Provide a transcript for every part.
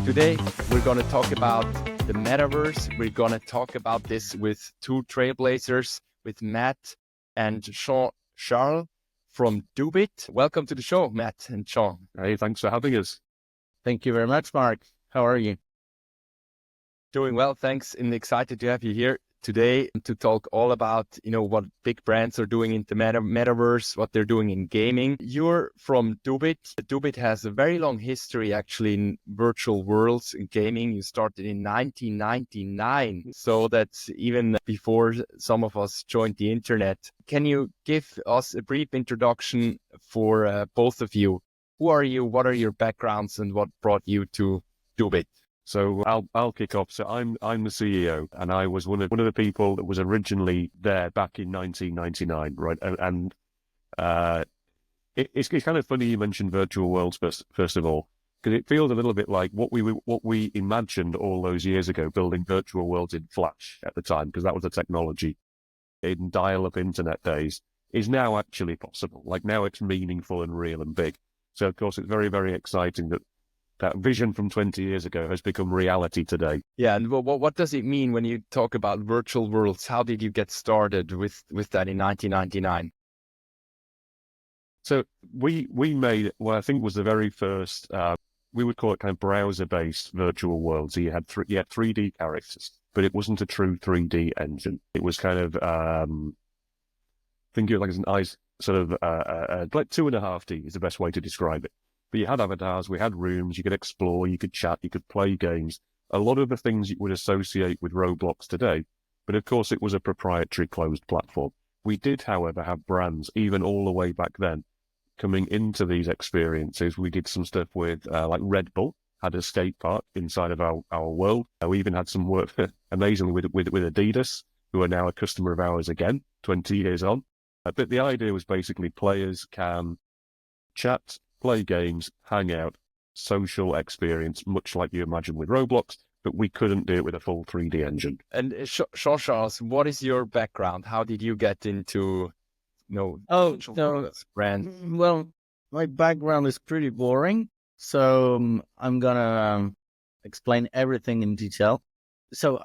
Today, we're going to talk about the metaverse. We're going to talk about this with two trailblazers, with Matt and Jean-Charles from Dubit. Welcome to the show, Matt and Jean. Hey, thanks for having us. Thank you very much, Mark. How are you? Doing well, thanks, and excited to have you here today to talk all about, what big brands are doing in the metaverse, what they're doing in gaming. You're from Dubit. Dubit has a very long history actually in virtual worlds in gaming. You started in 1999, so that's even before some of us joined the internet. Can you give us a brief introduction for both of you? Who are you? What are your backgrounds, and what brought you to Dubit? So I'll kick off. So I'm the CEO, and I was one of the people that was originally there back in 1999, right? And it's kind of funny you mentioned virtual worlds first of all, because it feels a little bit like what we imagined all those years ago, building virtual worlds in Flash at the time, because that was the technology in dial-up internet days, is now actually possible. Like now it's meaningful and real and big. So of course it's very, very exciting that vision from 20 years ago has become reality today. Yeah, and what does it mean when you talk about virtual worlds? How did you get started with that in 1999? So we made what I think was the very first, we would call it kind of browser-based virtual worlds. So you had 3D characters, but it wasn't a true 3D engine. It was kind of, think of it like as an ice, sort of like 2.5D is the best way to describe it. But you had avatars, we had rooms, you could explore, you could chat, you could play games. A lot of the things you would associate with Roblox today, but of course it was a proprietary closed platform. We did, however, have brands, even all the way back then, coming into these experiences. We did some stuff with, like Red Bull, had a skate park inside of our world. We even had some work, amazingly, with Adidas, who are now a customer of ours again, 20 years on. But the idea was basically players can chat, play games, hang out, social experience, much like you imagine with Roblox, but we couldn't do it with a full 3D engine. And Jean-Charles, what is your background? How did you get into, brand? Well, my background is pretty boring, so I'm gonna explain everything in detail. So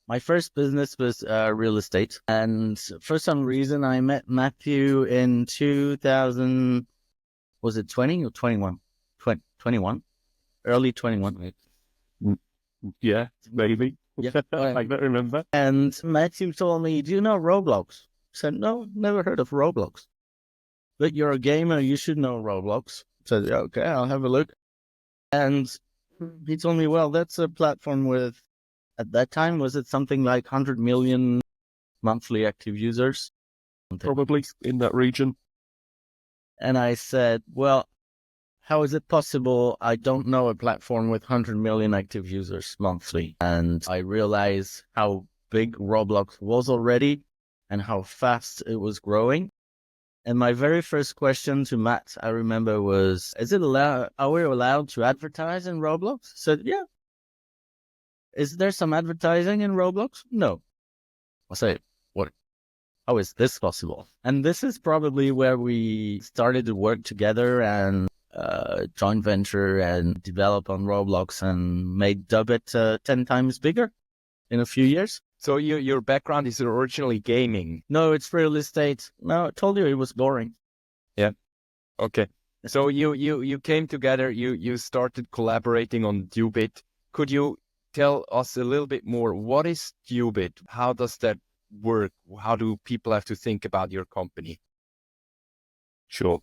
my first business was real estate, and for some reason I met Matthew in 2000. Was it 20 or 21? 21? Early 21. Yeah, maybe. Yeah, I don't remember. And Matthew told me, do you know Roblox? I said, no, never heard of Roblox. But you're a gamer, you should know Roblox. I said, yeah, okay, I'll have a look. And he told me, well, that's a platform with, at that time, was it something like 100 million monthly active users? Probably in that region. And I said, well, how is it possible I don't know a platform with 100 million active users monthly? And I realized how big Roblox was already and how fast it was growing. And my very first question to Matt, I remember, was, are we allowed to advertise in Roblox? I said, yeah. Is there some advertising in Roblox? No. I said, what? How is this possible? And this is probably where we started to work together and joint venture and develop on Roblox and made Dubit 10 times bigger in a few years. So your background is originally gaming? No, it's real estate. No, I told you it was boring. Yeah. Okay. So you came together, you started collaborating on Dubit. Could you tell us a little bit more? What is Dubit? How does that work? How do people have to think about your company? Sure.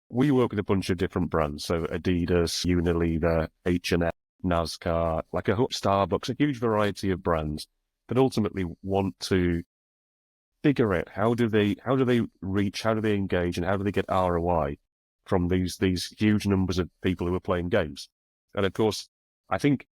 We work with a bunch of different brands. So Adidas, Unilever, H&M, NASCAR, like a Starbucks, a huge variety of brands that ultimately want to figure out how do they reach, how do they engage, and how do they get ROI from these huge numbers of people who are playing games. And of course, I think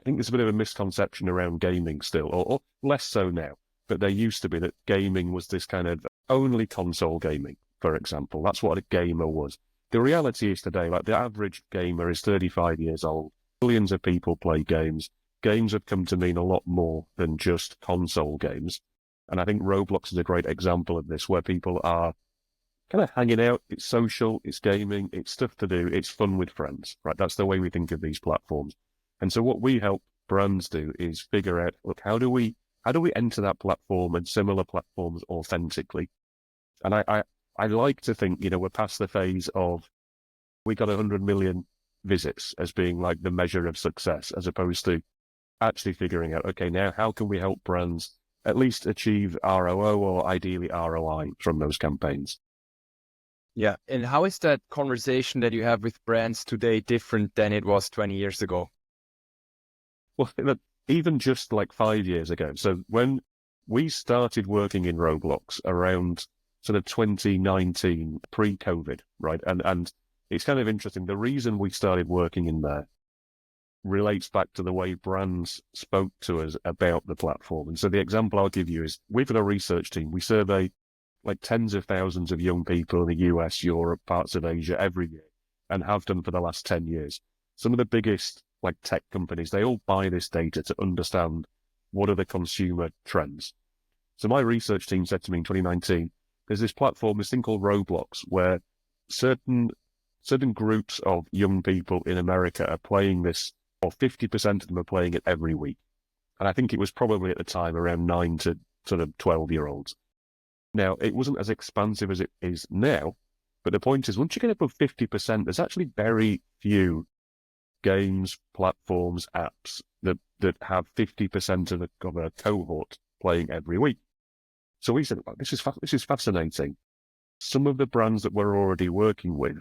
there's a bit of a misconception around gaming still, or less so now. But there used to be that gaming was this kind of only console gaming, for example. That's what a gamer was. The reality is today, like the average gamer is 35 years old. Billions of people play games. Games have come to mean a lot more than just console games. And I think Roblox is a great example of this, where people are kind of hanging out. It's social, it's gaming, it's stuff to do, it's fun with friends, right? That's the way we think of these platforms. And so what we help brands do is figure out, look, how do we enter that platform and similar platforms authentically? And I like to think, we're past the phase of we got 100 million visits as being like the measure of success, as opposed to actually figuring out, okay, now how can we help brands at least achieve ROO or ideally ROI from those campaigns? Yeah. And how is that conversation that you have with brands today different than it was 20 years ago? Well, even just like 5 years ago. So when we started working in Roblox around sort of 2019, pre-COVID, right? And it's kind of interesting. The reason we started working in there relates back to the way brands spoke to us about the platform. And so the example I'll give you is we've got a research team. We survey like tens of thousands of young people in the US, Europe, parts of Asia every year, and have done for the last 10 years. Some of the biggest like tech companies, they all buy this data to understand what are the consumer trends. So my research team said to me in 2019, there's this platform, this thing called Roblox, where certain groups of young people in America are playing this, or 50% of them are playing it every week. And I think it was probably at the time around 9 to sort of 12-year-olds. Now, it wasn't as expansive as it is now, but the point is, once you get above 50%, there's actually very few games, platforms, apps that have 50% of a cohort playing every week. So we said, well, this is fascinating. Some of the brands that we're already working with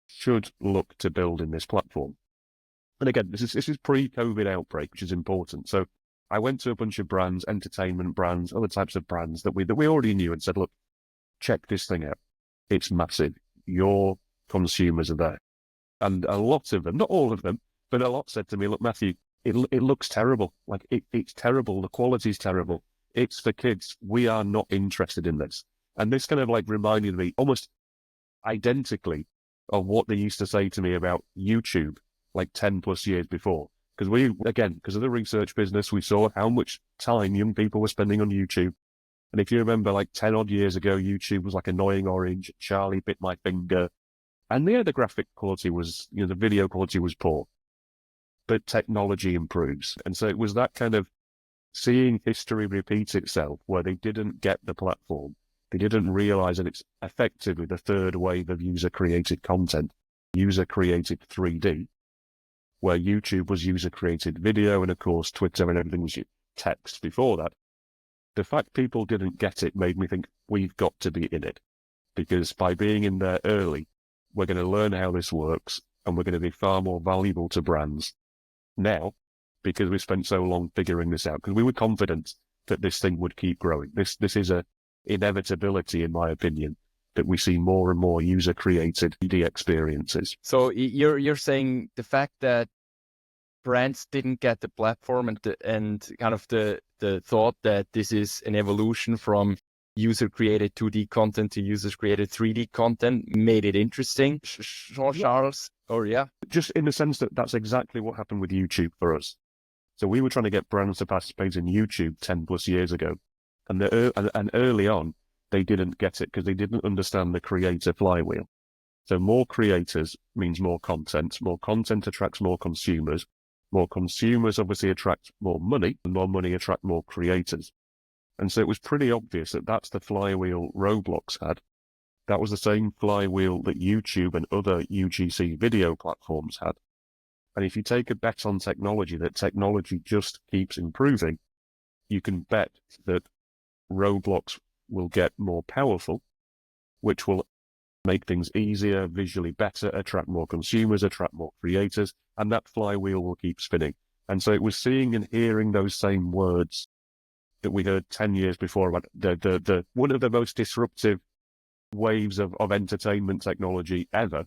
should look to build in this platform. And again, this is pre-COVID outbreak, which is important. So I went to a bunch of brands, entertainment brands, other types of brands that we already knew, and said, look, check this thing out. It's massive. Your consumers are there. And a lot of them, not all of them, but a lot said to me, look, Matthew, it looks terrible. Like it's terrible. The quality's terrible. It's for kids. We are not interested in this. And this kind of like reminded me almost identically of what they used to say to me about YouTube like 10 plus years before. Because because of the research business, we saw how much time young people were spending on YouTube. And if you remember like 10 odd years ago, YouTube was like Annoying Orange, Charlie Bit My Finger. And the graphic quality was, the video quality was poor. But technology improves. And so it was that kind of seeing history repeat itself where they didn't get the platform. They didn't realize that it's effectively the third wave of user-created content, user-created 3D, where YouTube was user-created video, and of course Twitter and everything was text before that. The fact people didn't get it made me think we've got to be in it, because by being in there early, we're going to learn how this works, and we're going to be far more valuable to brands now, because we spent so long figuring this out, because we were confident that this thing would keep growing. This is a inevitability, in my opinion, that we see more and more user-created 3D experiences. So you're saying the fact that brands didn't get the platform and kind of the thought that this is an evolution from user-created 2D content to user-created 3D content made it interesting. Jean-Charles, yeah. Just in the sense that that's exactly what happened with YouTube for us. So we were trying to get brands to participate in YouTube 10 plus years ago. And early on, they didn't get it because they didn't understand the creator flywheel. So more creators means more content. More content attracts more consumers. More consumers obviously attract more money, and more money attract more creators. And so it was pretty obvious that that's the flywheel Roblox had. That was the same flywheel that YouTube and other UGC video platforms had. And if you take a bet on technology, that technology just keeps improving, you can bet that Roblox will get more powerful, which will make things easier, visually better, attract more consumers, attract more creators, and that flywheel will keep spinning. And so it was seeing and hearing those same words that we heard 10 years before about the one of the most disruptive waves of entertainment technology ever.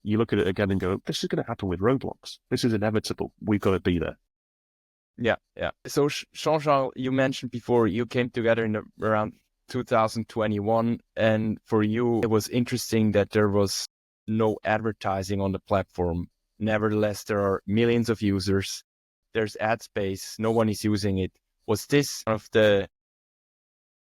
You look at it again and go, this is going to happen with Roblox. This is inevitable. We've got to be there. Yeah. So Jean-Charles, you mentioned before you came together in around 2021, and for you it was interesting that there was no advertising on the platform. Nevertheless, there are millions of users. There's ad space. No one is using it. Was this one of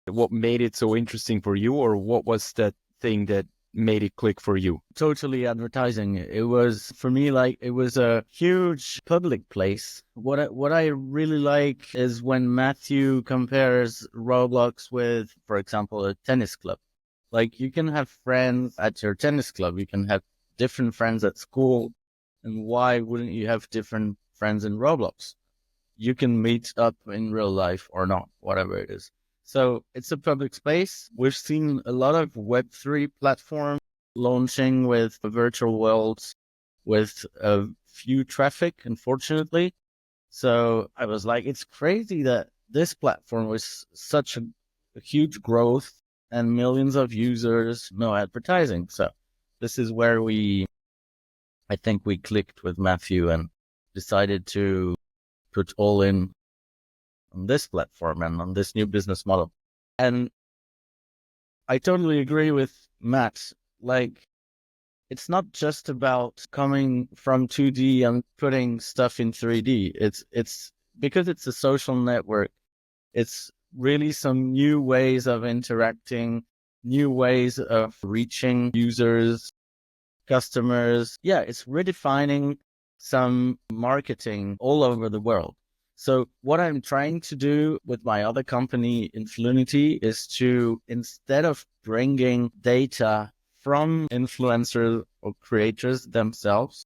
what made it so interesting for you, or what was that thing that made it click for you? Totally advertising. It was for me like it was a huge public place. What I really like is when Matthew compares Roblox with, for example, a tennis club. Like you can have friends at your tennis club, you can have different friends at school, and why wouldn't you have different friends in Roblox? You can meet up in real life or not, whatever it is. So it's a public space. We've seen a lot of Web3 platforms launching with virtual worlds with a few traffic, unfortunately. So I was like, it's crazy that this platform was such a huge growth and millions of users, no advertising. So this is where I think we clicked with Matthew and decided to put all in on this platform and on this new business model. And I totally agree with Matt. Like, it's not just about coming from 2D and putting stuff in 3D. It's because it's a social network. It's really some new ways of interacting, new ways of reaching users, customers. Yeah, it's redefining some marketing all over the world. So what I'm trying to do with my other company, Influenity, is to, instead of bringing data from influencers or creators themselves,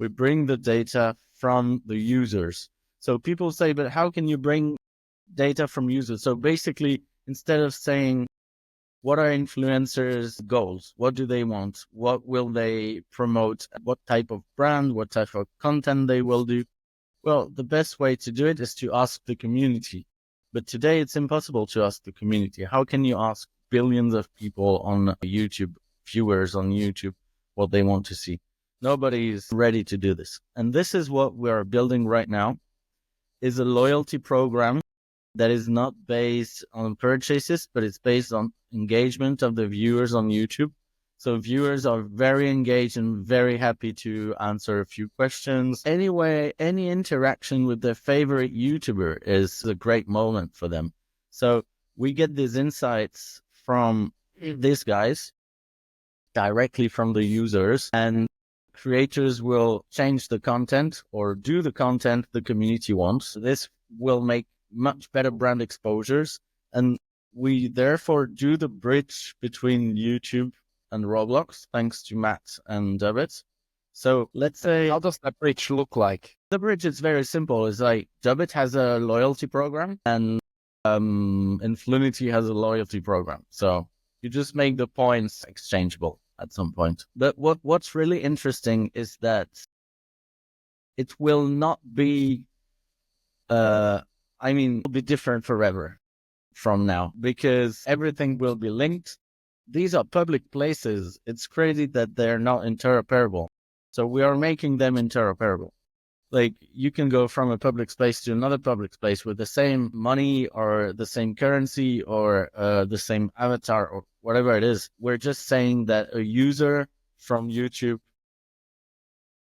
we bring the data from the users. So people say, but how can you bring data from users? So basically, instead of saying, what are influencers' goals? What do they want? What will they promote? What type of brand? What type of content they will do? Well, the best way to do it is to ask the community. But today it's impossible to ask the community. How can you ask billions of people on YouTube, viewers on YouTube, what they want to see? Nobody is ready to do this. And this is what we are building right now, is a loyalty program that is not based on purchases, but it's based on engagement of the viewers on YouTube. So viewers are very engaged and very happy to answer a few questions. Anyway, any interaction with their favorite YouTuber is a great moment for them. So we get these insights from these guys directly from the users, and creators will change the content or do the content the community wants. This will make much better brand exposures. And we therefore do the bridge between YouTube and Roblox, thanks to Matt and Dubit. So let's say, How does that bridge look like? the bridge is very simple. It's like Dubit has a loyalty program and Influenity has a loyalty program. So you just make the points exchangeable at some point. But what's really interesting is that it will not be, it'll be different forever from now because everything will be linked. These are public places. It's crazy that they're not interoperable. So we are making them interoperable. Like you can go from a public space to another public space with the same money or the same currency or the same avatar or whatever it is. We're just saying that a user from YouTube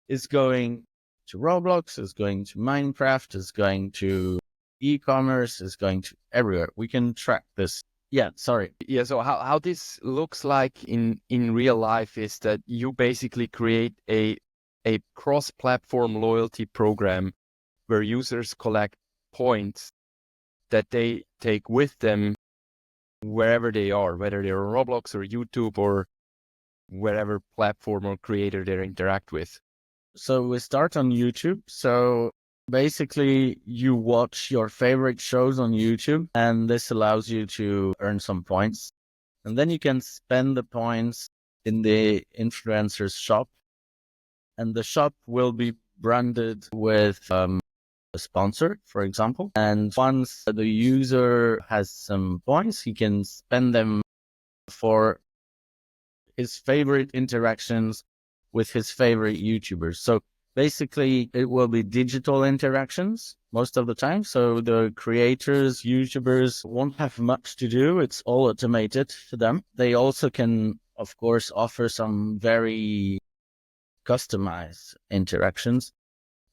is going to Roblox, is going to Minecraft, is going to e-commerce, is going to everywhere. We can track this. Yeah, sorry. Yeah, so how this looks like in real life is that you basically create a cross-platform loyalty program where users collect points that they take with them wherever they are, whether they're on Roblox or YouTube or wherever platform or creator they interact with. So we start on YouTube. So basically you watch your favorite shows on YouTube and this allows you to earn some points. And then you can spend the points in the influencer's shop. And the shop will be branded with a sponsor, for example. And once the user has some points, he can spend them for his favorite interactions with his favorite YouTubers. So basically, it will be digital interactions most of the time. So the creators, YouTubers won't have much to do. It's all automated for them. They also can, of course, offer some very customized interactions.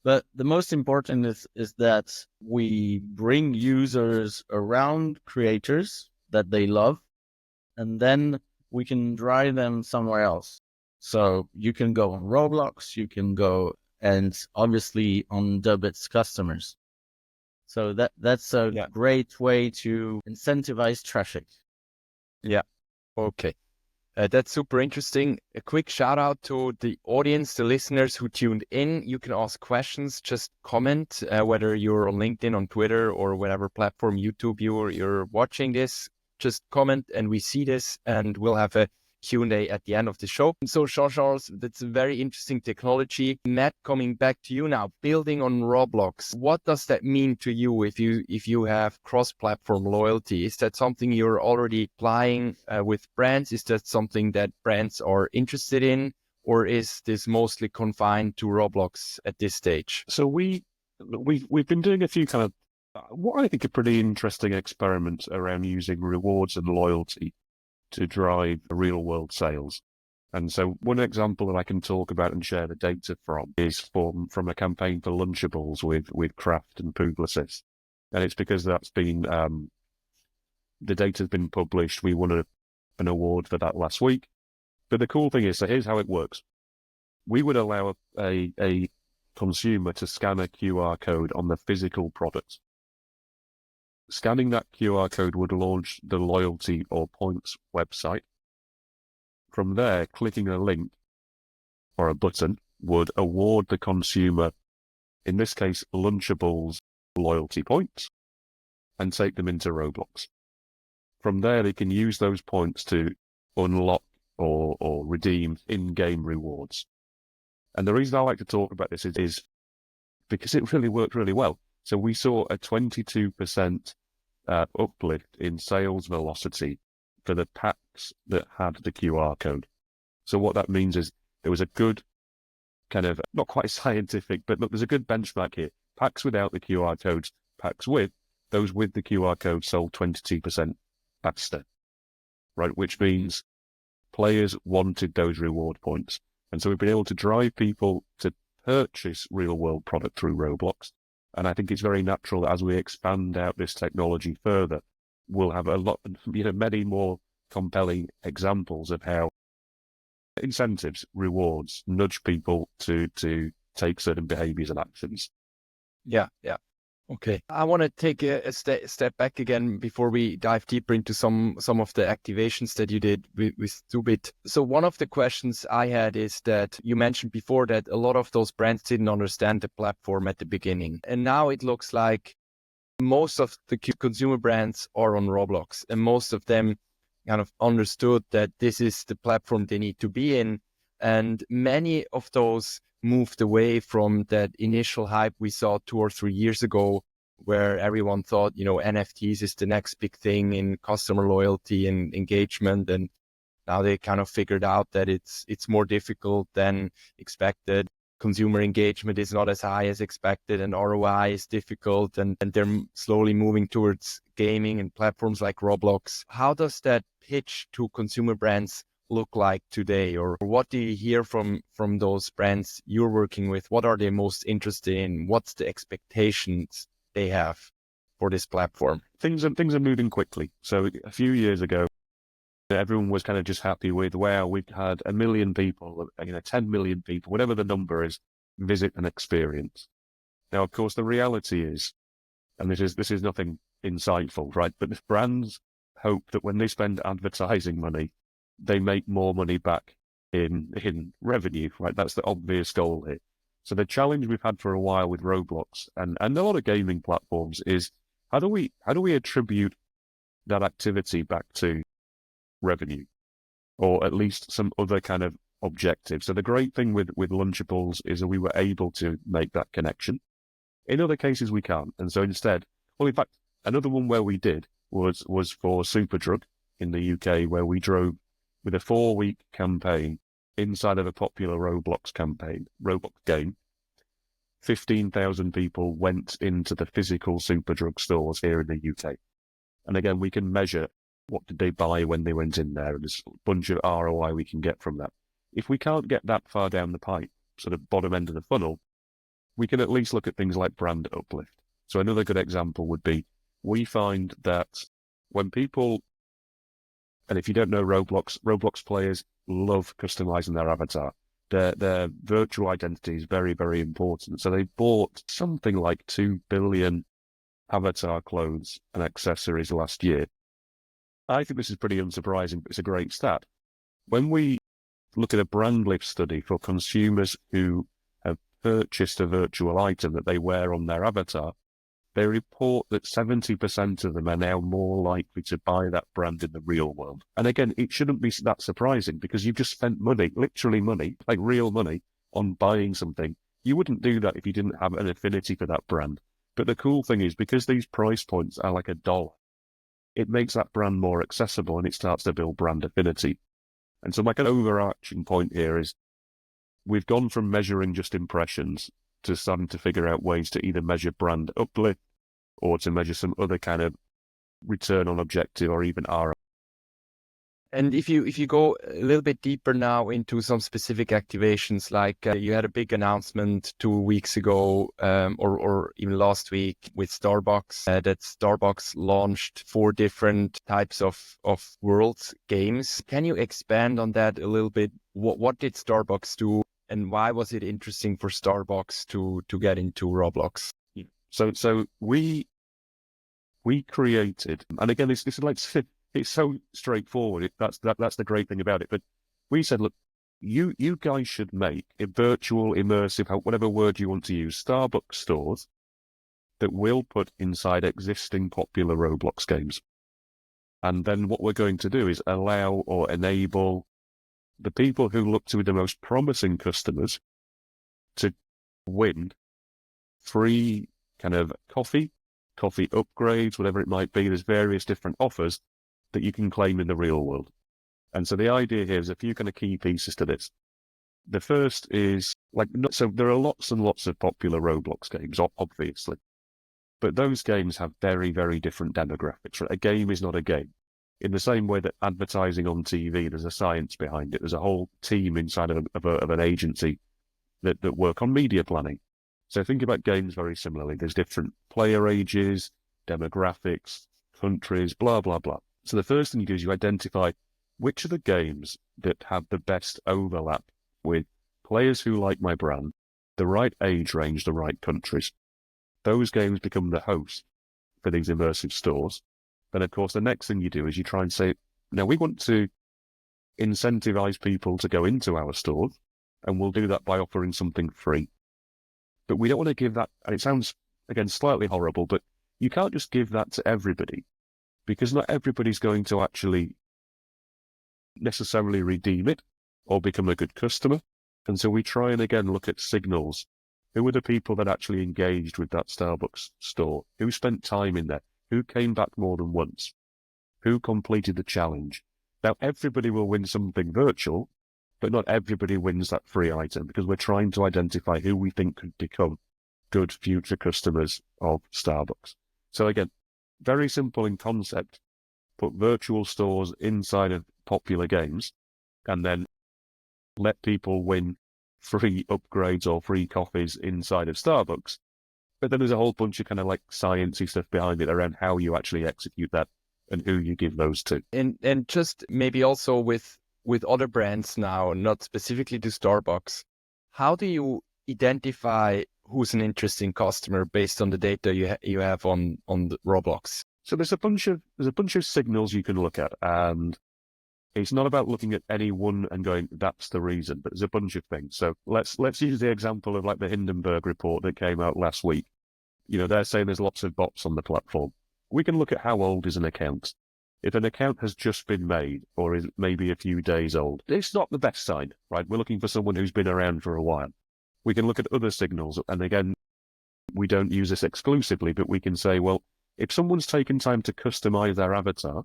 But the most important is that we bring users around creators that they love. And then we can drive them somewhere else. So you can go on Roblox, you can go, and obviously on Dubit's customers. So that's a great way to incentivize traffic. Yeah. Okay. That's super interesting. A quick shout out to the audience, the listeners who tuned in. You can ask questions, just comment, whether you're on LinkedIn, on Twitter, or whatever platform, YouTube, you're watching this. Just comment and we see this, and we'll have a Q&A at the end of the show. So Jean-Charles, that's a very interesting technology. Matt, coming back to you now, building on Roblox, what does that mean to you if you have cross-platform loyalty? Is that something you're already applying with brands? Is that something that brands are interested in? Or is this mostly confined to Roblox at this stage? So we've been doing a few kind of what I think are pretty interesting experiments around using rewards and loyalty to drive real world sales. And so one example that I can talk about and share the data from is from a campaign for Lunchables with Kraft and Publicis. And it's because that's been, the data's been published. We won an award for that last week. But the cool thing is, so here's how it works. We would allow a consumer to scan a QR code on the physical product. Scanning that QR code would launch the loyalty or points website. From there, clicking a link or a button would award the consumer, in this case, Lunchables loyalty points, and take them into Roblox. From there, they can use those points to unlock or redeem in-game rewards. And the reason I like to talk about this is because it really worked really well. So we saw a 22% uplift in sales velocity for the packs that had the QR code. So what that means is there was a good kind of, not quite scientific, but look, there's a good benchmark here. Packs without the QR codes, packs with, those with the QR code sold 22% faster, right? Which means players wanted those reward points. And so we've been able to drive people to purchase real world product through Roblox. And I think it's very natural that as we expand out this technology further, we'll have a lot, many more compelling examples of how incentives, rewards, nudge people to take certain behaviors and actions. Yeah. Okay. I want to take a step back again before we dive deeper into some of the activations that you did with Dubit. So one of the questions I had is that you mentioned before that a lot of those brands didn't understand the platform at the beginning. And now it looks like most of the consumer brands are on Roblox, and most of them kind of understood that this is the platform they need to be in. And many of those moved away from that initial hype we saw 2 or 3 years ago, where everyone thought, NFTs is the next big thing in customer loyalty and engagement. And now they kind of figured out that it's more difficult than expected. Consumer engagement is not as high as expected, and ROI is difficult, and they're slowly moving towards gaming and platforms like Roblox. How does that pitch to consumer brands look like today, or what do you hear from those brands you're working with? What are they most interested in? What's the expectations they have for this platform? Things are moving quickly. So a few years ago, everyone was kind of just happy with, wow, we've had 1 million people, 10 million people, whatever the number is, visit an experience. Now, of course, the reality is, and this is nothing insightful, right? But if brands hope that when they spend advertising money, they make more money back in revenue, right? That's the obvious goal here. So the challenge we've had for a while with Roblox and a lot of gaming platforms is how do we attribute that activity back to revenue, or at least some other kind of objective? So the great thing with Lunchables is that we were able to make that connection. In other cases, we can't. And so instead, well, in fact, another one where we did was for Superdrug in the UK, where we drove with a 4-week campaign inside of a popular Roblox game. 15,000 people went into the physical Superdrug stores here in the UK. And again, we can measure what did they buy when they went in there, and there's a bunch of ROI we can get from that. If we can't get that far down the pipe, sort of bottom end of the funnel, we can at least look at things like brand uplift. So another good example would be, we find that when people And if you don't know Roblox players love customizing their avatar. Their virtual identity is very, very important. So they bought something like 2 billion avatar clothes and accessories last year. I think this is pretty unsurprising, but it's a great stat. When we look at a brand lift study for consumers who have purchased a virtual item that they wear on their avatar, they report that 70% of them are now more likely to buy that brand in the real world. And again, it shouldn't be that surprising because you've just spent money, literally money, like real money, on buying something. You wouldn't do that if you didn't have an affinity for that brand. But the cool thing is, because these price points are like $1, it makes that brand more accessible and it starts to build brand affinity. And so like an overarching point here is we've gone from measuring just impressions to starting to figure out ways to either measure brand uplift or to measure some other kind of return on objective or even ROI. And if you go a little bit deeper now into some specific activations, like you had a big announcement 2 weeks ago or even last week with Starbucks, that Starbucks launched 4 different types of world games. Can you expand on that a little bit? What did Starbucks do? And why was it interesting for Starbucks to get into Roblox? So we created, and again, this is like, it's so straightforward. That's the great thing about it. But we said, look, you guys should make a virtual, immersive, whatever word you want to use, Starbucks stores that we'll put inside existing popular Roblox games. And then what we're going to do is allow or enable the people who look to be the most promising customers to win free kind of coffee upgrades, whatever it might be. There's various different offers that you can claim in the real world. And so the idea here is a few kind of key pieces to this. The first is so there are lots and lots of popular Roblox games, obviously, but those games have very, very different demographics. Right? A game is not a game. In the same way that advertising on TV, there's a science behind it. There's a whole team inside of an agency that work on media planning. So think about games very similarly. There's different player ages, demographics, countries, blah, blah, blah. So the first thing you do is you identify which are the games that have the best overlap with players who like my brand, the right age range, the right countries. Those games become the host for these immersive stores. Then, of course, the next thing you do is you try and say, now we want to incentivize people to go into our stores, and we'll do that by offering something free. But we don't want to give that, and it sounds, again, slightly horrible, but you can't just give that to everybody, because not everybody's going to actually necessarily redeem it or become a good customer. And so we try and, again, look at signals. Who are the people that actually engaged with that Starbucks store? Who spent time in there? Who came back more than once? Who completed the challenge? Now, everybody will win something virtual, but not everybody wins that free item, because we're trying to identify who we think could become good future customers of Starbucks. So again, very simple in concept, put virtual stores inside of popular games and then let people win free upgrades or free coffees inside of Starbucks. But then there's a whole bunch of kind of like sciencey stuff behind it around how you actually execute that and who you give those to. And just maybe also with other brands now, not specifically to Starbucks, how do you identify who's an interesting customer based on the data you have on the Roblox? So there's a bunch of signals you can look at, and it's not about looking at any one and going, that's the reason, but there's a bunch of things. So let's use the example of like the Hindenburg report that came out last week. You know, they're saying there's lots of bots on the platform. We can look at how old is an account. If an account has just been made or is maybe a few days old, it's not the best sign, right? We're looking for someone who's been around for a while. We can look at other signals. And again, we don't use this exclusively, but we can say, well, if someone's taken time to customize their avatar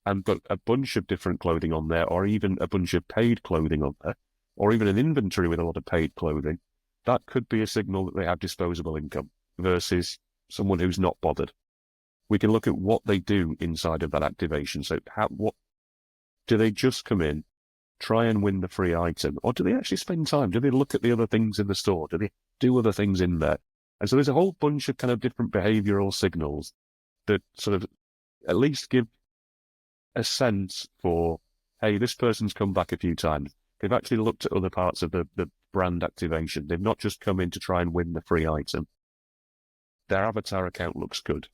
and got a bunch of different clothing on there, or even a bunch of paid clothing on there, or even an inventory with a lot of paid clothing, that could be a signal that they have disposable income versus someone who's not bothered. We can look at what they do inside of that activation. So what do they just come in, try and win the free item, or do they actually spend time? Do they look at the other things in the store? Do they do other things in there? And so there's a whole bunch of kind of different behavioral signals that sort of at least give a sense for, hey, this person's come back a few times. They've actually looked at other parts of the brand activation. They've not just come in to try and win the free item. Their avatar account looks good.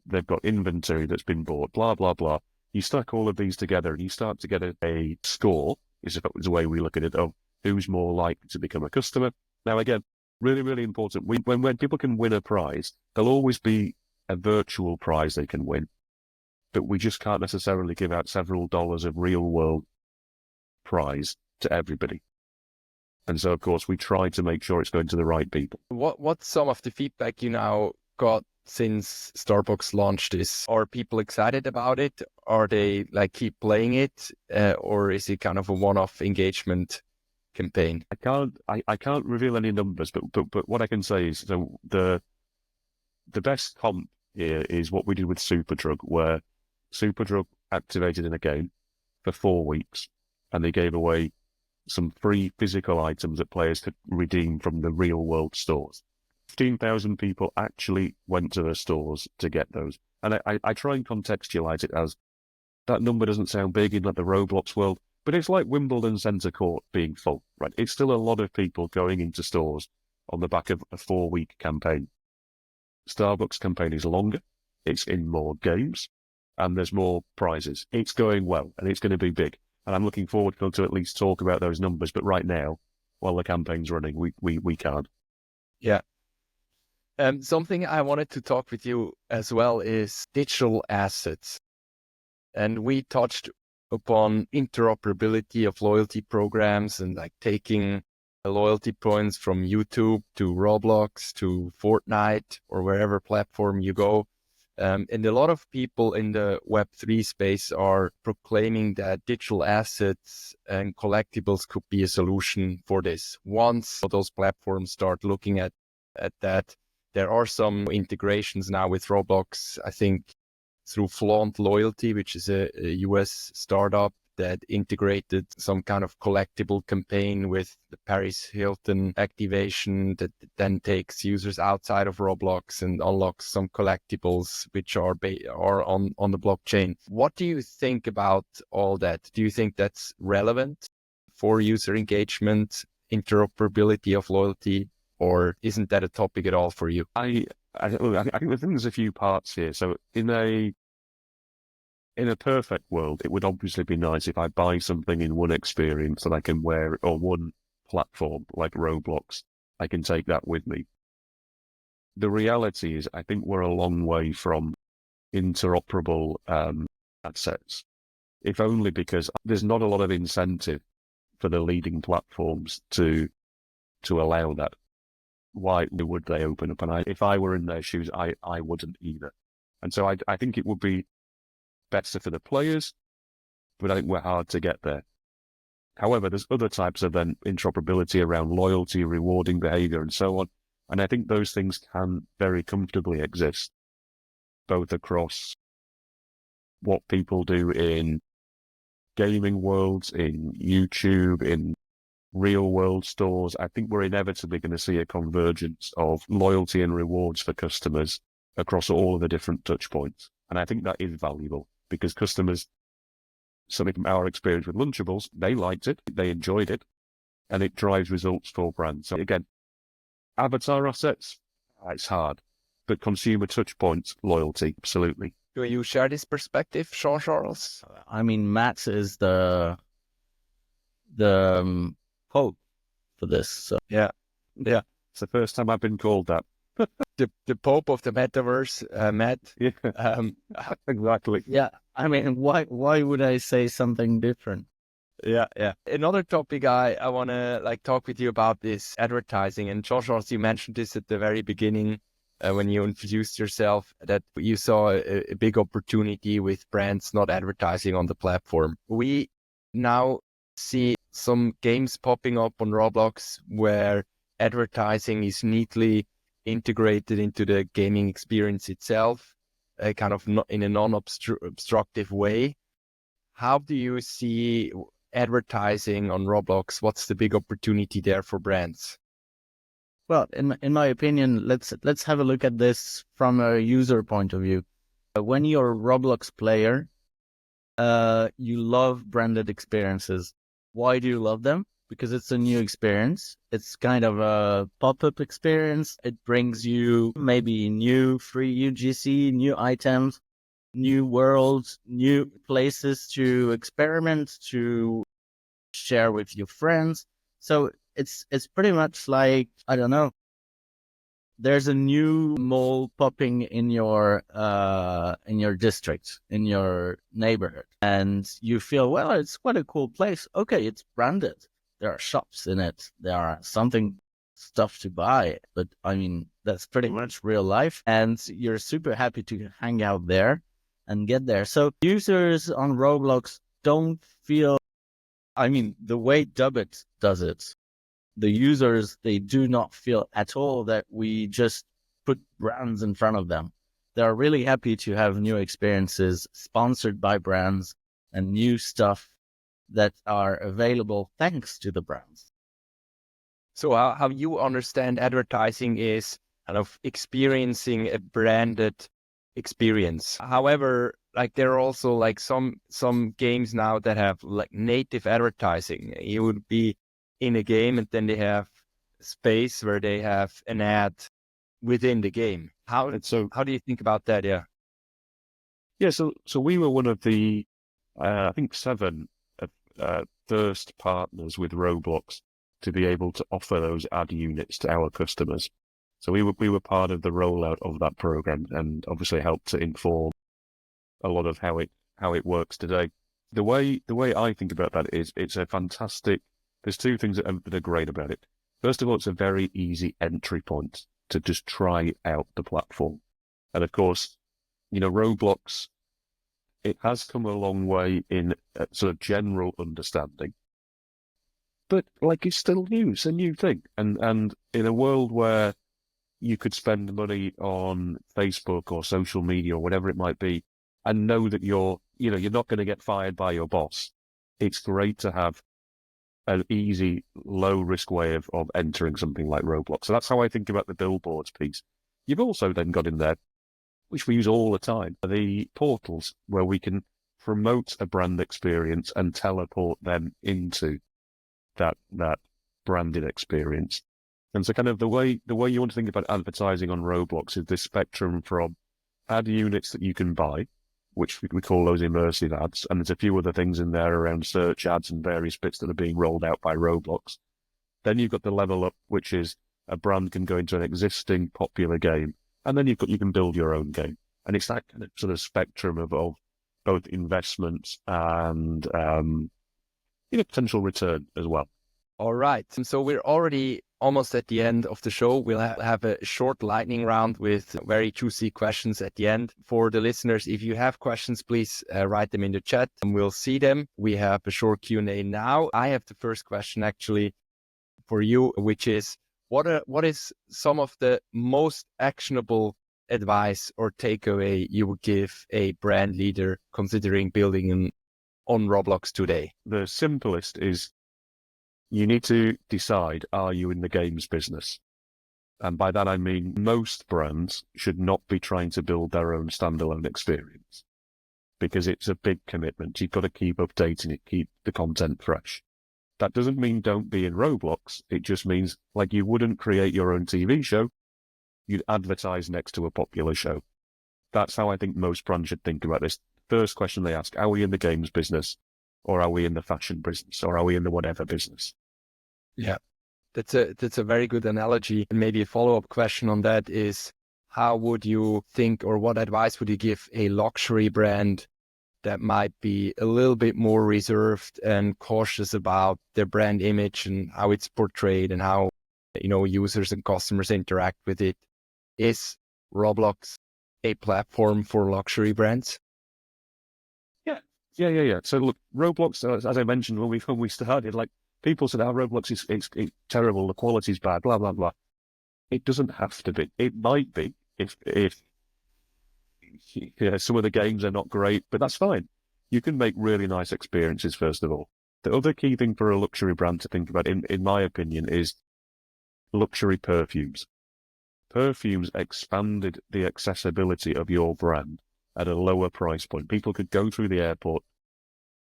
They've got inventory that's been bought, blah, blah, blah. You stack all of these together and you start to get a score, is the way we look at it, of who's more likely to become a customer. Now, again, really, really important. When people can win a prize, there'll always be a virtual prize they can win, but we just can't necessarily give out several dollars of real world prize to everybody. And so, of course, we try to make sure it's going to the right people. What's some of the feedback you now got since Starbucks launched this? Are people excited about it? Are they like keep playing it? Or is it kind of a one-off engagement campaign? I can't reveal any numbers, but what I can say is, so the best comp here is what we did with Superdrug, where Superdrug activated in a game for 4 weeks, and they gave away some free physical items that players could redeem from the real world stores. 15,000 people actually went to the stores to get those. And I try and contextualize it as that number doesn't sound big in like the Roblox world, but it's like Wimbledon Centre Court being full, right? It's still a lot of people going into stores on the back of a 4-week campaign. Starbucks campaign is longer, it's in more games, and there's more prizes. It's going well, and it's going to be big. And I'm looking forward to at least talk about those numbers. But right now, while the campaign's running, we can't. Yeah. Something I wanted to talk with you as well is digital assets. And we touched upon interoperability of loyalty programs and like taking loyalty points from YouTube to Roblox to Fortnite or wherever platform you go. And a lot of people in the Web3 space are proclaiming that digital assets and collectibles could be a solution for this. Once those platforms start looking at that, there are some integrations now with Roblox, I think through Flaunt Loyalty, which is a US startup that integrated some kind of collectible campaign with the Paris Hilton activation that then takes users outside of Roblox and unlocks some collectibles which are on the blockchain. What do you think about all that? Do you think that's relevant for user engagement, interoperability of loyalty, or isn't that a topic at all for you? I think there's a few parts here. So in a perfect world, it would obviously be nice if I buy something in one experience that I can wear, or one platform like Roblox, I can take that with me. The reality is, I think we're a long way from interoperable assets, if only because there's not a lot of incentive for the leading platforms to allow that. Why would they open up? And if I were in their shoes, I wouldn't either. And so I think it would be better for the players, but I think we're hard to get there. However, there's other types of then interoperability around loyalty, rewarding behavior, and so on. And I think those things can very comfortably exist, both across what people do in gaming worlds, in YouTube, in real world stores. I think we're inevitably going to see a convergence of loyalty and rewards for customers across all of the different touch points. And I think that is valuable because customers, certainly from our experience with Lunchables, they liked it, they enjoyed it, and it drives results for brands. So again, avatar assets, it's hard, but consumer touch points, loyalty, absolutely. Do you share this perspective, Jean-Charles? I mean, Matt is the hope for this. So. Yeah. It's the first time I've been called that. The Pope of the Metaverse, Matt. Yeah, exactly. Yeah, I mean, why would I say something different? Yeah. Another topic I want to talk with you about is advertising. And Jean-Charles, you mentioned this at the very beginning when you introduced yourself, that you saw a big opportunity with brands not advertising on the platform. We now see some games popping up on Roblox where advertising is neatly integrated into the gaming experience itself, kind of in a non-obstructive way. How do you see advertising on Roblox? What's the big opportunity there for brands? Well, in my opinion, let's have a look at this from a user point of view. When you're a Roblox player, you love branded experiences. Why do you love them? Because it's a new experience. It's kind of a pop-up experience. It brings you maybe new free UGC, new items, new worlds, new places to experiment, to share with your friends. So it's pretty much like, I don't know, there's a new mall popping in your district, in your neighborhood, and you feel, well, it's quite a cool place. Okay, it's branded. There are shops in it. There are stuff to buy. But I mean, that's pretty much real life, and you're super happy to hang out there and get there. So users on Roblox don't feel, I mean, the way Dubit does it, the users, they do not feel at all that we just put brands in front of them. They're really happy to have new experiences sponsored by brands and new stuff that are available thanks to the brands. So how you understand advertising is kind of experiencing a branded experience. However, like there are also like some games now that have like native advertising. You would be in a game and then they have space where they have an ad within the game. How do you think about that? Yeah. Yeah, so we were one of the, I think 7 first partners with Roblox to be able to offer those ad units to our customers. So we were part of the rollout of that program, and obviously helped to inform a lot of how it works today. The way I think about that is it's a fantastic. There's 2 things that are great about it. First of all, it's a very easy entry point to just try out the platform, and of course, Roblox, it has come a long way in sort of general understanding, but like it's still new. It's a new thing, and in a world where you could spend money on Facebook or social media or whatever it might be, and know that you're not going to get fired by your boss. It's great to have an easy, low-risk way of entering something like Roblox. So that's how I think about the billboards piece. You've also then got in there, which we use all the time, the portals where we can promote a brand experience and teleport them into that branded experience. And so kind of the way you want to think about advertising on Roblox is this spectrum from ad units that you can buy, which we call those immersive ads, and there's a few other things in there around search ads and various bits that are being rolled out by Roblox. Then you've got the level up, which is a brand can go into an existing popular game, and then you can build your own game. And it's that kind of sort of spectrum of both investments and potential return as well. All right. And so we're already almost at the end of the show. We'll have a short lightning round with very juicy questions at the end. For the listeners, if you have questions, please write them in the chat and we'll see them. We have a short Q&A now. I have the first question actually for you, which is, what is some of the most actionable advice or takeaway you would give a brand leader considering building on Roblox today? The simplest is, you need to decide, are you in the games business? And by that I mean most brands should not be trying to build their own standalone experience, because it's a big commitment. You've got to keep updating it, keep the content fresh. That doesn't mean don't be in Roblox. It just means, like, you wouldn't create your own TV show, you'd advertise next to a popular show. That's how I think most brands should think about this. First question they ask, are we in the games business, or are we in the fashion business, or are we in the whatever business? Yeah, that's a very good analogy. And maybe a follow-up question on that is, how would you think, or what advice would you give a luxury brand that might be a little bit more reserved and cautious about their brand image and how it's portrayed and how, users and customers interact with it? Is Roblox a platform for luxury brands? Yeah. So look, Roblox, as I mentioned when we started, like, people said, Roblox is terrible, the quality's bad, blah, blah, blah. It doesn't have to be. It might be if some of the games are not great, but that's fine. You can make really nice experiences, first of all. The other key thing for a luxury brand to think about, in my opinion, is luxury perfumes. Perfumes expanded the accessibility of your brand at a lower price point. People could go through the airport,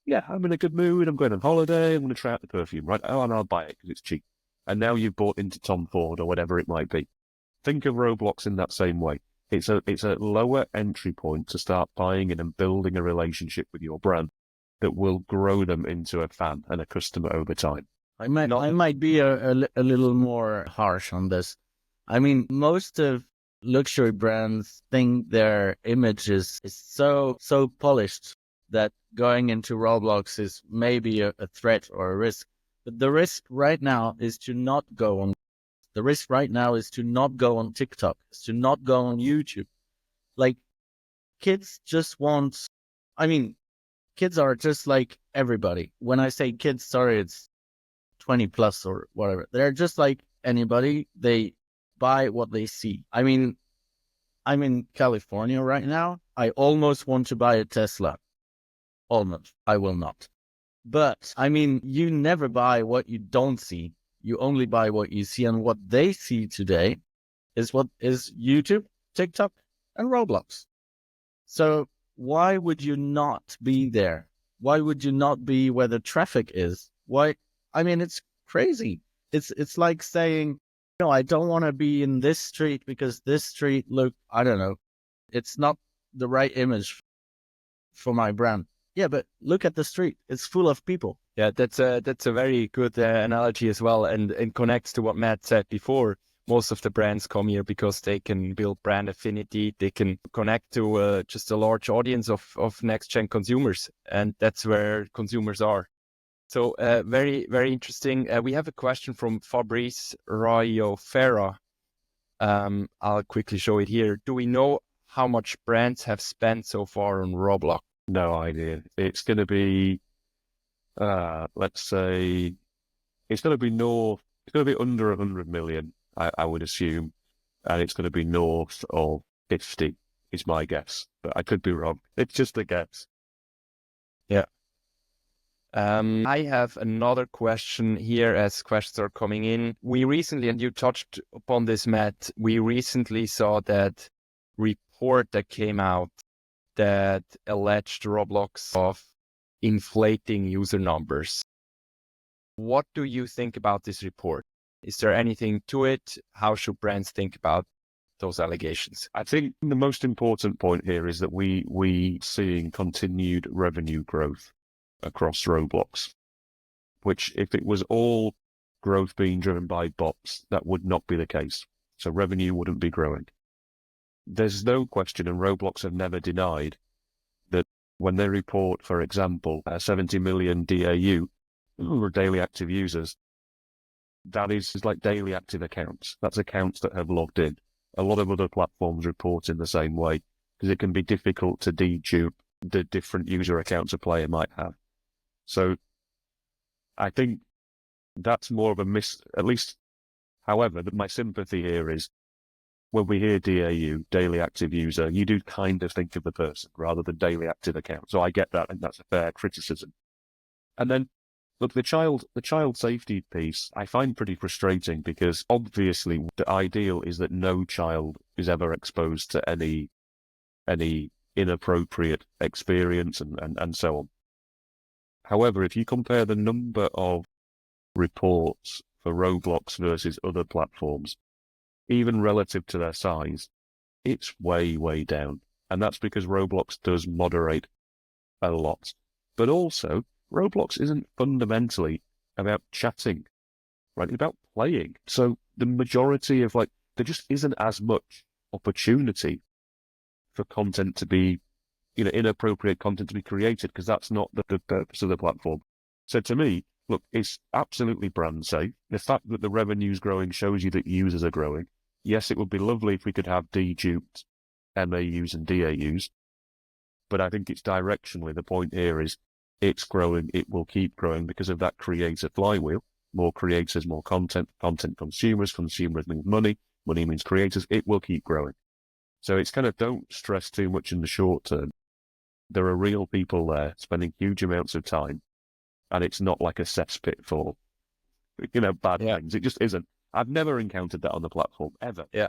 Yeah, I'm in a good mood. I'm going on holiday. I'm going to try out the perfume, right? Oh, and I'll buy it because it's cheap. And now you've bought into Tom Ford or whatever it might be. Think of Roblox in that same way. It's a lower entry point to start buying in and building a relationship with your brand that will grow them into a fan and a customer over time. I might be a little more harsh on this. I mean, most of luxury brands think their image is so polished that going into Roblox is maybe a threat or a risk. But the risk right now is to not go on. The risk right now is to not go on TikTok, is to not go on YouTube. Like, kids just want, I mean, kids are just like everybody. When I say kids, sorry, it's 20 plus or whatever. They're just like anybody. They buy what they see. I mean, I'm in California right now. I almost want to buy a Tesla. Almost. I will not. But I mean, you never buy what you don't see. You only buy what you see. And what they see today is what is YouTube, TikTok, and Roblox. So why would you not be there? Why would you not be where the traffic is? Why? I mean, it's crazy. It's like saying, no, I don't want to be in this street because this street I don't know, it's not the right image for my brand. Yeah, but look at the street. It's full of people. Yeah, that's a very good analogy as well, and connects to what Matt said before. Most of the brands come here because they can build brand affinity. They can connect to just a large audience of next-gen consumers, and that's where consumers are. So very, very interesting. We have a question from Fabrice Rayo Ferra. I'll quickly show it here. Do we know how much brands have spent so far on Roblox? No idea. It's going to be, let's say, it's going to be under 100 million, I would assume. And it's going to be north of 50, is my guess. But I could be wrong. It's just a guess. Yeah. I have another question here as questions are coming in. We recently, and you touched upon this, Matt, we recently saw that report that came out that alleged Roblox of inflating user numbers. What do you think about this report? Is there anything to it? How should brands think about those allegations? I think the most important point here is that we seeing continued revenue growth across Roblox, which if it was all growth being driven by bots, that would not be the case. So revenue wouldn't be growing. There's no question, and Roblox have never denied, that when they report, for example, 70 million DAU, or daily active users, that is like daily active accounts. That's accounts that have logged in. A lot of other platforms report in the same way because it can be difficult to dedupe the different user accounts a player might have. So I think that's more of a at least, however, my sympathy here is when we hear DAU, daily active user, you do kind of think of the person rather than daily active account. So I get that, and that's a fair criticism. And then, look, the child safety piece, I find pretty frustrating because obviously the ideal is that no child is ever exposed to any inappropriate experience and so on. However, if you compare the number of reports for Roblox versus other platforms, even relative to their size, it's way, way down. And that's because Roblox does moderate a lot. But also, Roblox isn't fundamentally about chatting, right? It's about playing. So the majority of there just isn't as much opportunity for content to be, inappropriate content to be created because that's not the purpose of the platform. So to me, look, it's absolutely brand safe. The fact that the revenue's growing shows you that users are growing. Yes, it would be lovely if we could have deduped MAUs and DAUs, but I think it's directionally. The point here is it's growing, it will keep growing because of that creator flywheel. More creators, more content consumers means money means creators, it will keep growing. So it's kind of, don't stress too much in the short term. There are real people there spending huge amounts of time, and it's not like a cesspit for, bad things. It just isn't. I've never encountered that on the platform, ever. Yeah.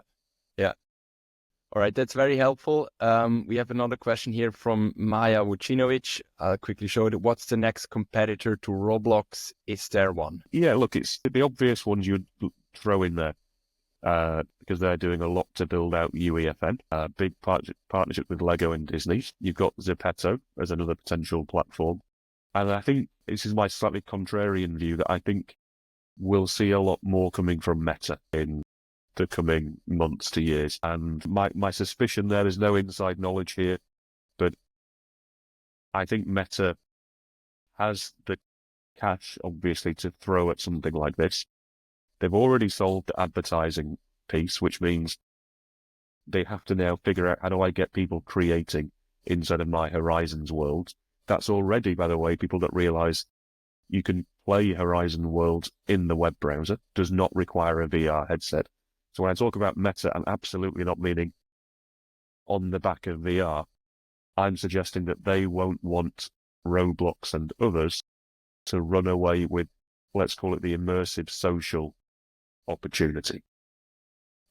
All right, that's very helpful. We have another question here from Maja Vucinovic. I'll quickly show it. What's the next competitor to Roblox? Is there one? Yeah, look, it's the obvious ones you'd throw in there because they're doing a lot to build out UEFN, big partnership with Lego and Disney. You've got ZEPETO as another potential platform. And I think this is my slightly contrarian view that I think we'll see a lot more coming from Meta in the coming months to years. And my suspicion there's no inside knowledge here, but I think Meta has the cash, obviously, to throw at something like this. They've already solved the advertising piece, which means they have to now figure out how do I get people creating inside of my Horizons world. That's already, by the way, people that realize you can play Horizon Worlds in the web browser, does not require a VR headset. So when I talk about Meta, I'm absolutely not meaning on the back of VR. I'm suggesting that they won't want Roblox and others to run away with, let's call it the immersive social opportunity.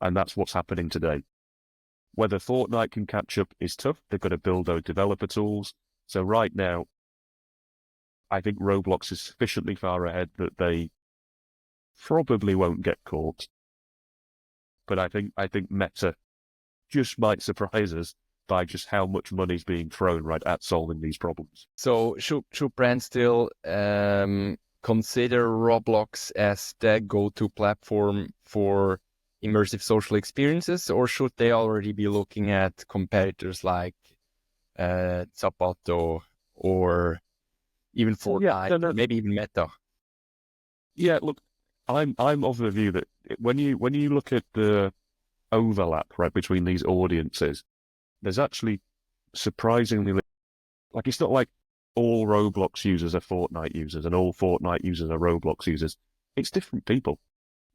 And that's what's happening today. Whether Fortnite can catch up is tough. They've got to build those developer tools. So right now, I think Roblox is sufficiently far ahead that they probably won't get caught. But I think Meta just might surprise us by just how much money's being thrown right at solving these problems. So should brands still consider Roblox as the go-to platform for immersive social experiences, or should they already be looking at competitors like ZEPETO or even Fortnite, maybe even Meta? Yeah, look, I'm of the view that when you look at the overlap right between these audiences, there's actually surprisingly, like, it's not like all Roblox users are Fortnite users and all Fortnite users are Roblox users. It's different people.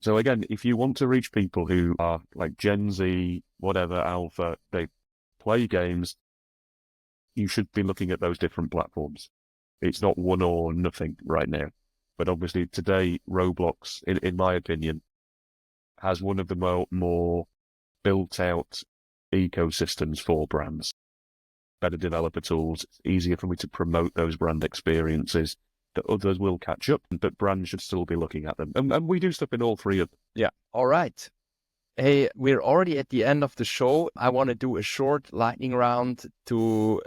So again, if you want to reach people who are like Gen Z, whatever, alpha, they play games, you should be looking at those different platforms. It's not one or nothing right now. But obviously today, Roblox, in my opinion, has one of the more built-out ecosystems for brands. Better developer tools, it's easier for me to promote those brand experiences that others will catch up, but brands should still be looking at them. And we do stuff in all three of them. Yeah. All right. Hey, we're already at the end of the show. I want to do a short lightning round to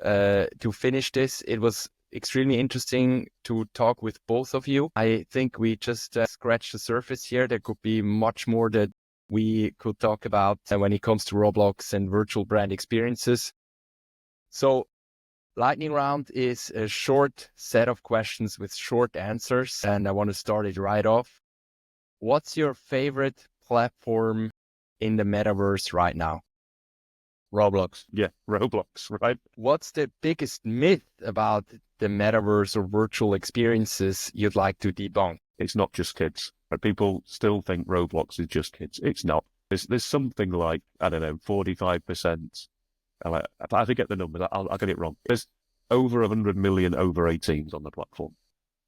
finish this. It was extremely interesting to talk with both of you. I think we just scratched the surface here. There could be much more that we could talk about when it comes to Roblox and virtual brand experiences. So lightning round is a short set of questions with short answers, and I want to start it right off. What's your favorite platform in the metaverse right now? Roblox. Yeah, Roblox, right? What's the biggest myth about the metaverse or virtual experiences you'd like to debunk? It's not just kids. But people still think Roblox is just kids. It's not. There's something like, I don't know, 45%. I forget the numbers. I'll get it wrong. There's over 100 million over 18s on the platform.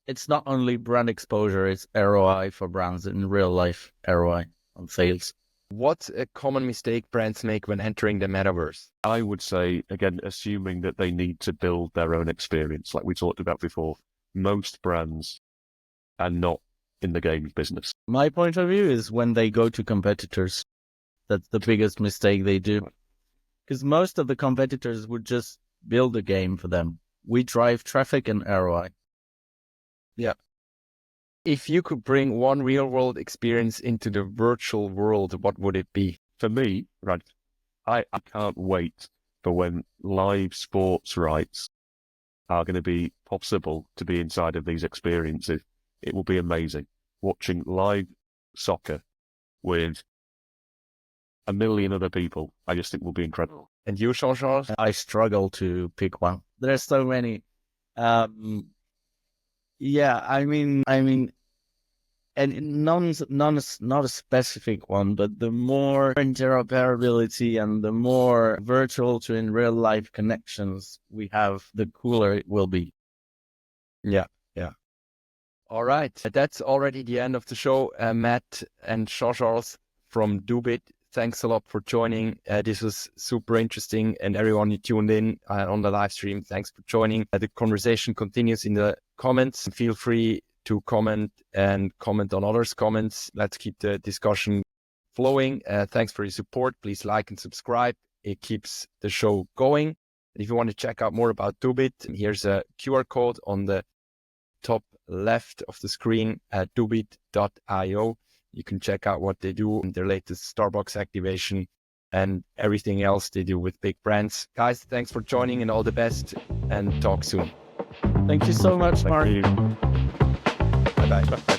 It's not only brand exposure, it's ROI for brands in real life, ROI on sales. What's a common mistake brands make when entering the metaverse? I would say, again, assuming that they need to build their own experience, like we talked about before, most brands are not in the games business. My point of view is when they go to competitors, that's the biggest mistake they do. Because most of the competitors would just build a game for them. We drive traffic and ROI. Yeah. If you could bring one real world experience into the virtual world, what would it be? For me, right, I can't wait for when live sports rights are going to be possible to be inside of these experiences. It will be amazing. Watching live soccer with a million other people, I just think will be incredible. And you, Jean-Charles? I struggle to pick one. There's so many. Yeah, I mean, and not a specific one, but the more interoperability and the more virtual to in real life connections we have, the cooler it will be. Yeah. All right. That's already the end of the show. Matt and Jean-Charles from Dubit, thanks a lot for joining. This was super interesting, and everyone who tuned in on the live stream, thanks for joining. The conversation continues in the comments. Feel free to comment on others' comments. Let's keep the discussion flowing. Thanks for your support. Please like and subscribe. It keeps the show going. If you want to check out more about Dubit, here's a QR code on the top left of the screen at dubit.io. You can check out what they do in their latest Starbucks activation and everything else they do with big brands. Guys, thanks for joining and all the best, and talk soon. Thank you so much, Mark. Thank you. Bye-bye.